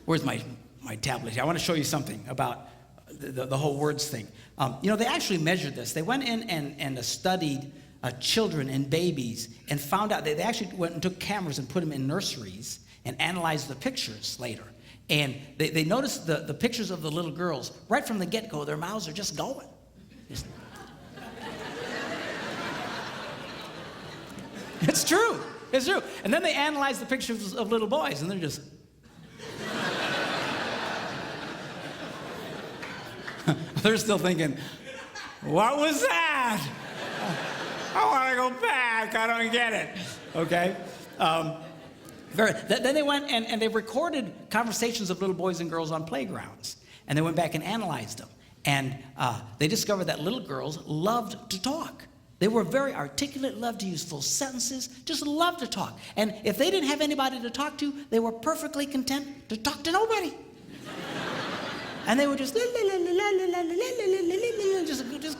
Where's my tablet here? I want to show you something about the whole words thing. They actually measured this. They went in and studied children and babies and found out, they actually went and took cameras and put them in nurseries and analyzed the pictures later. And they noticed the pictures of the little girls. Right from the get-go, their mouths are just going. It's true. It's true. And then they analyzed the pictures of little boys, and they're just... They're still thinking, what was that? I want to go back. I don't get it. Okay? Then they went and they recorded conversations of little boys and girls on playgrounds. And they went back and analyzed them. And they discovered that little girls loved to talk. They were very articulate, loved to use full sentences, just loved to talk. And if they didn't have anybody to talk to, they were perfectly content to talk to nobody. And they were just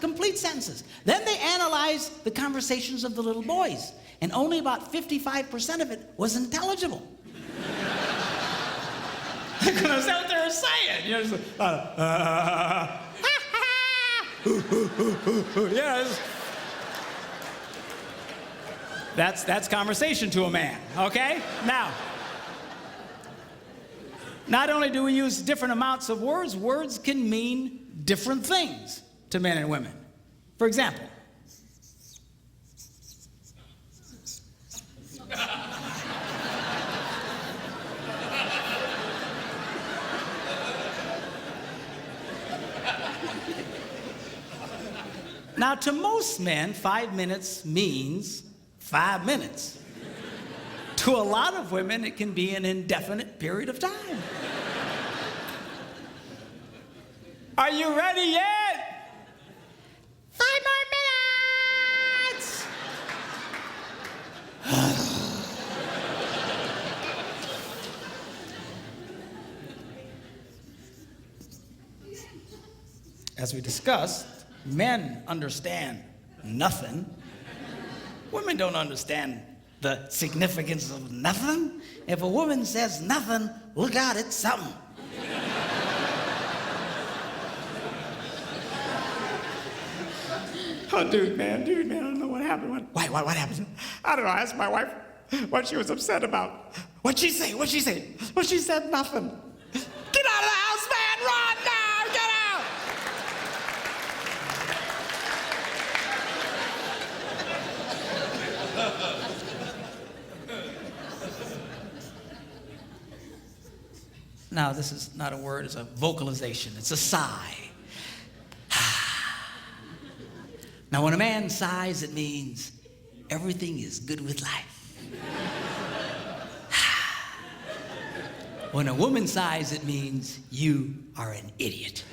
complete sentences. Then they analyzed the conversations of the little boys, and only about 55% of it was intelligible. I couldn't understand what they were saying. That's conversation to a man, okay? Now, not only do we use different amounts of words, words can mean different things to men and women. For example, now to most men, 5 minutes means 5 minutes. To a lot of women, it can be an indefinite period of time. Are you ready yet? 5 more minutes! As we discussed, men understand nothing. Women don't understand the significance of nothing. If a woman says nothing, look out, it's something. Oh, dude, man, I don't know what happened. What happened? I don't know, I asked my wife what she was upset about. What'd she say? Well, she said nothing. Get out of the house, man, run now, get out! Now, this is not a word, it's a vocalization. It's a sigh. Now, when a man sighs, it means everything is good with life. When a woman sighs, it means you are an idiot.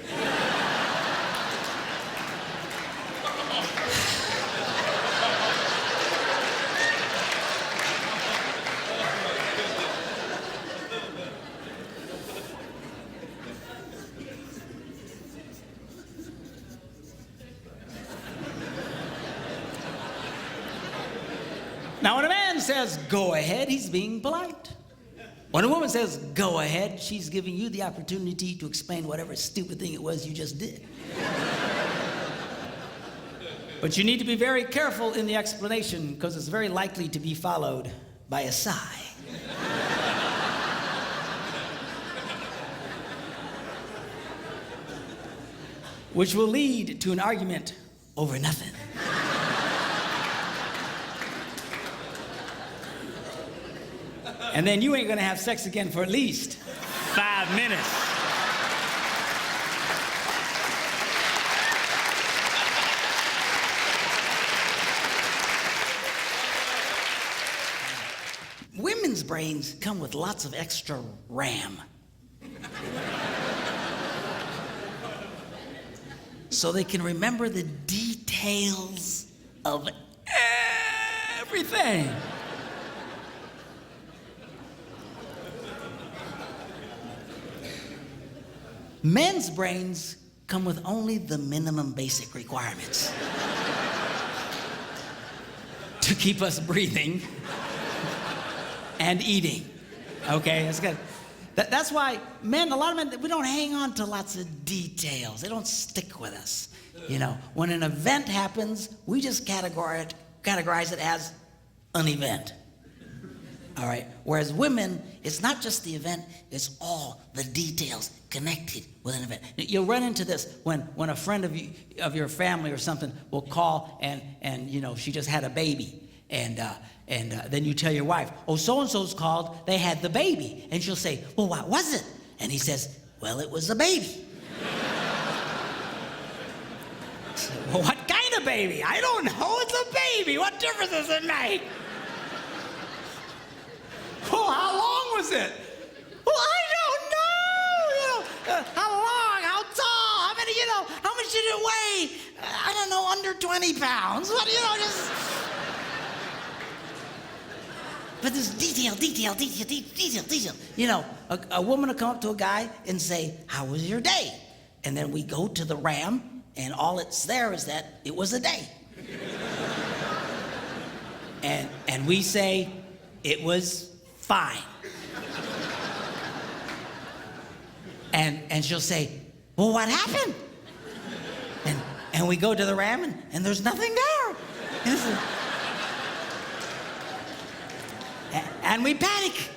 Now, when a man says, go ahead, he's being polite. When a woman says, go ahead, she's giving you the opportunity to explain whatever stupid thing it was you just did. But you need to be very careful in the explanation, because it's very likely to be followed by a sigh. Which will lead to an argument over nothing. And then you ain't gonna have sex again for at least 5 minutes. Women's brains come with lots of extra RAM. So they can remember the details of everything. Men's brains come with only the minimum basic requirements to keep us breathing and eating. Okay, that's good. That's why men, a lot of men, we don't hang on to lots of details. They don't stick with us. You know, when an event happens, we just categorize it as an event. All right. Whereas women, it's not just the event, it's all the details connected with an event. You'll run into this when a friend of your family or something will call and you know, she just had a baby. And then you tell your wife, oh, so-and-so's called, they had the baby. And she'll say, well, what was it? And he says, well, it was a baby. Well, what kind of baby? I don't know, it's a baby. What difference does it make? Well, how long was it? Well, I don't know. You know, how long, how tall, how many, you know, how much did it weigh? I don't know, under 20 pounds. What, you know, just... But this detail. You know, a woman will come up to a guy and say, how was your day? And then we go to the RAM, and all it's there is that it was a day. and we say, it was fine. And she'll say, well, what happened? And we go to the RAM, and there's nothing there. And we panic.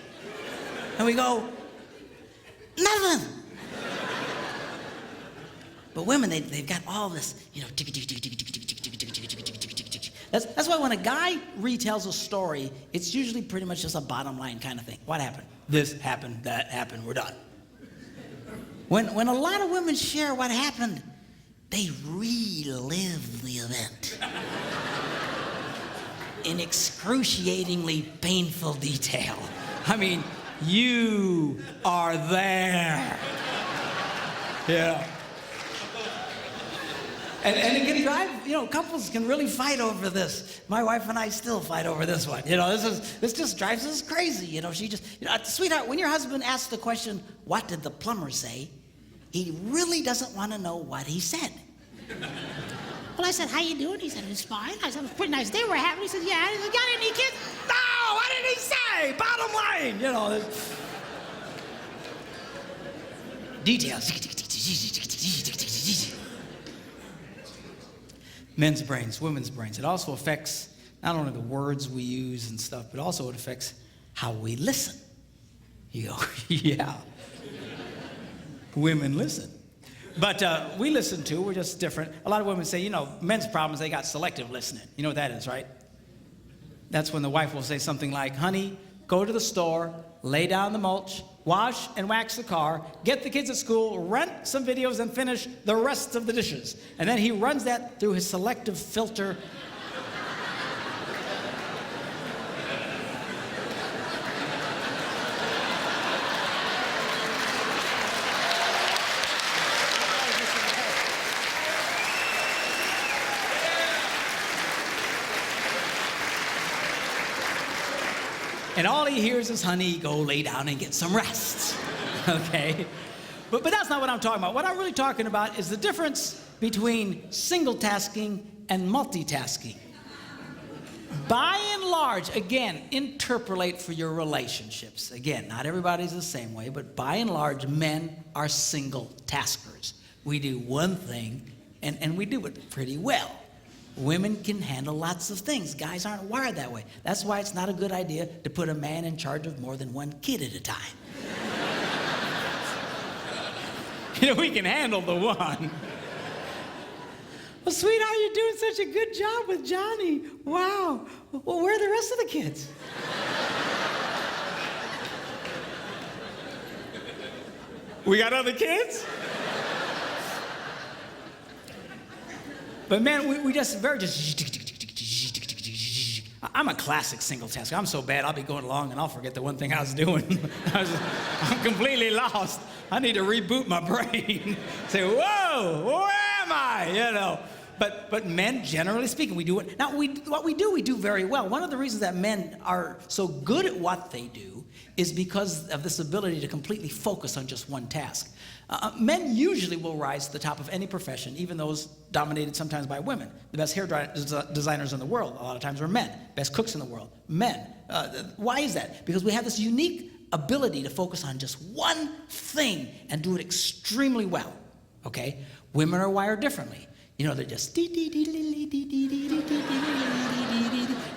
And we go, nothing. But women, they've got all this, you know, that's why when a guy retells a story, it's usually pretty much just a bottom line kind of thing. What happened? This happened, that happened, we're done. When a lot of women share what happened, they relive the event. In excruciatingly painful detail. I mean, you are there. Yeah. And it can drive, you know, couples can really fight over this. My wife and I still fight over this one. You know, this just drives us crazy. You know, she just, you know, sweetheart, when your husband asks the question, what did the plumber say? He really doesn't want to know what he said. Well, I said, how you doing? He said, it's fine. I said, it was a pretty nice day we're having. He said, yeah. He said, got any kids? No, what did he say? Bottom line, you know. Details. Men's brains, women's brains. It also affects not only the words we use and stuff, but also it affects how we listen. You go, yeah. Women listen. But we listen too, we're just different. A lot of women say, you know, men's problems, they got selective listening. You know what that is, right? That's when the wife will say something like, honey, go to the store, lay down the mulch, wash and wax the car, get the kids at school, rent some videos, and finish the rest of the dishes. And then he runs that through his selective filter. And all he hears is, honey, go lay down and get some rest, okay? But that's not what I'm talking about. What I'm really talking about is the difference between single tasking and multitasking. By and large, again, interpolate for your relationships. Again, not everybody's the same way, but by and large, men are single taskers. We do one thing, and we do it pretty well. Women can handle lots of things. Guys aren't wired that way. That's why it's not a good idea to put a man in charge of more than one kid at a time. You know, we can handle the one. Well, sweetheart, you're doing such a good job with Johnny. Wow. Well, where are the rest of the kids? We got other kids? But man, we just I'm a classic single tasker. I'm so bad, I'll be going along and I'll forget the one thing I was doing. I'm completely lost. I need to reboot my brain. Say, whoa, where am I? You know. But men, generally speaking, we do it. Now, what we do very well. One of the reasons that men are so good at what they do is because of this ability to completely focus on just one task. Men usually will rise to the top of any profession, even those dominated sometimes by women. The best hair designers in the world, a lot of times, are men. Best cooks in the world, men. Why is that? Because we have this unique ability to focus on just one thing and do it extremely well, okay? Women are wired differently. You know, they're just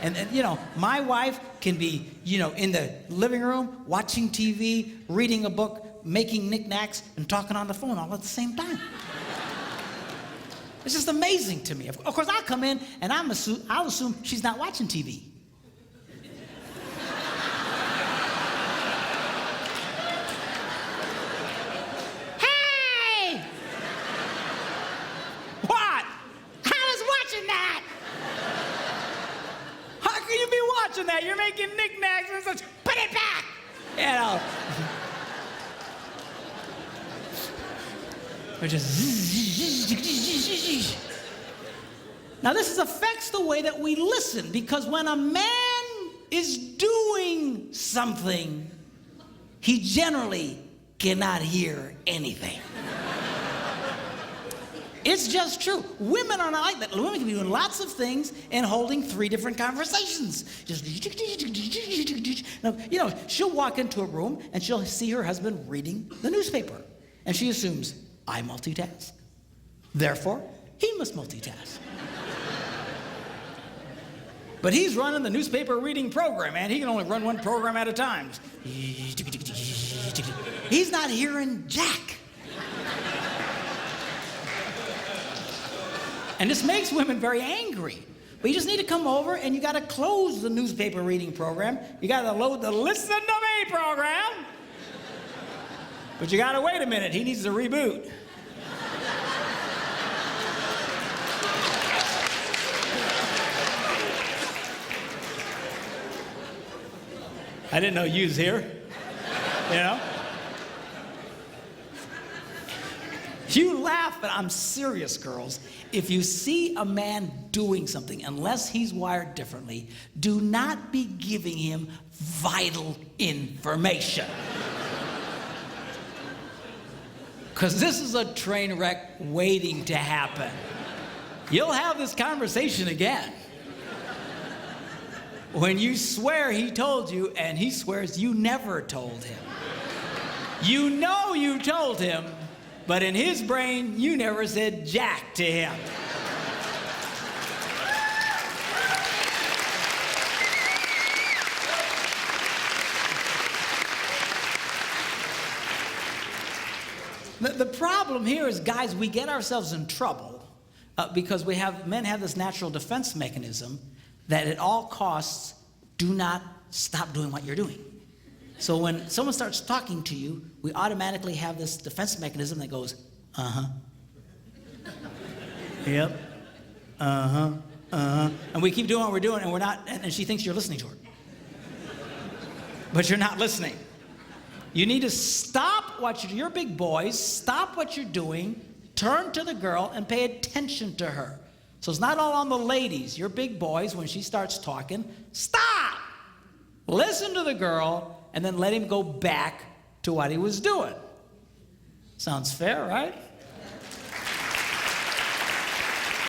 and you know, my wife can be, you know, in the living room, watching TV, reading a book, making knickknacks, and talking on the phone all at the same time. It's just amazing to me. Of course, I'll come in and I'll assume she's not watching TV. Hey! What? I was watching that! How can you be watching that? You're making knickknacks and such. Put it back! You know. We're just. Now this affects the way that we listen, because when a man is doing something, he generally cannot hear anything. It's just true. Women are not like that. Women can be doing lots of things and holding 3 different conversations. Just, now, you know, she'll walk into a room and she'll see her husband reading the newspaper, and she assumes, I multitask. Therefore, he must multitask. But he's running the newspaper reading program, man. He can only run one program at a time. He's not hearing jack. And this makes women very angry. But you just need to come over and you got to close the newspaper reading program. You got to load the Listen to Me program. But you got to wait a minute. He needs to reboot. I didn't know you was here, you know? You laugh, but I'm serious, girls. If you see a man doing something, unless he's wired differently, do not be giving him vital information. Because this is a train wreck waiting to happen. You'll have this conversation again. When you swear he told you, and he swears you never told him. You know you told him, but in his brain, you never said jack to him. The problem here is, guys, we get ourselves in trouble because men have this natural defense mechanism that at all costs, do not stop doing what you're doing. So when someone starts talking to you, we automatically have this defense mechanism that goes, uh-huh. Yep. Uh-huh. Uh-huh. And we keep doing what we're doing, and we're not, and she thinks you're listening to her. But you're not listening. You need to stop what you're big boys, stop what you're doing, turn to the girl, and pay attention to her. So it's not all on the ladies. You're big boys, when she starts talking, stop! Listen to the girl, and then let him go back to what he was doing. Sounds fair, right?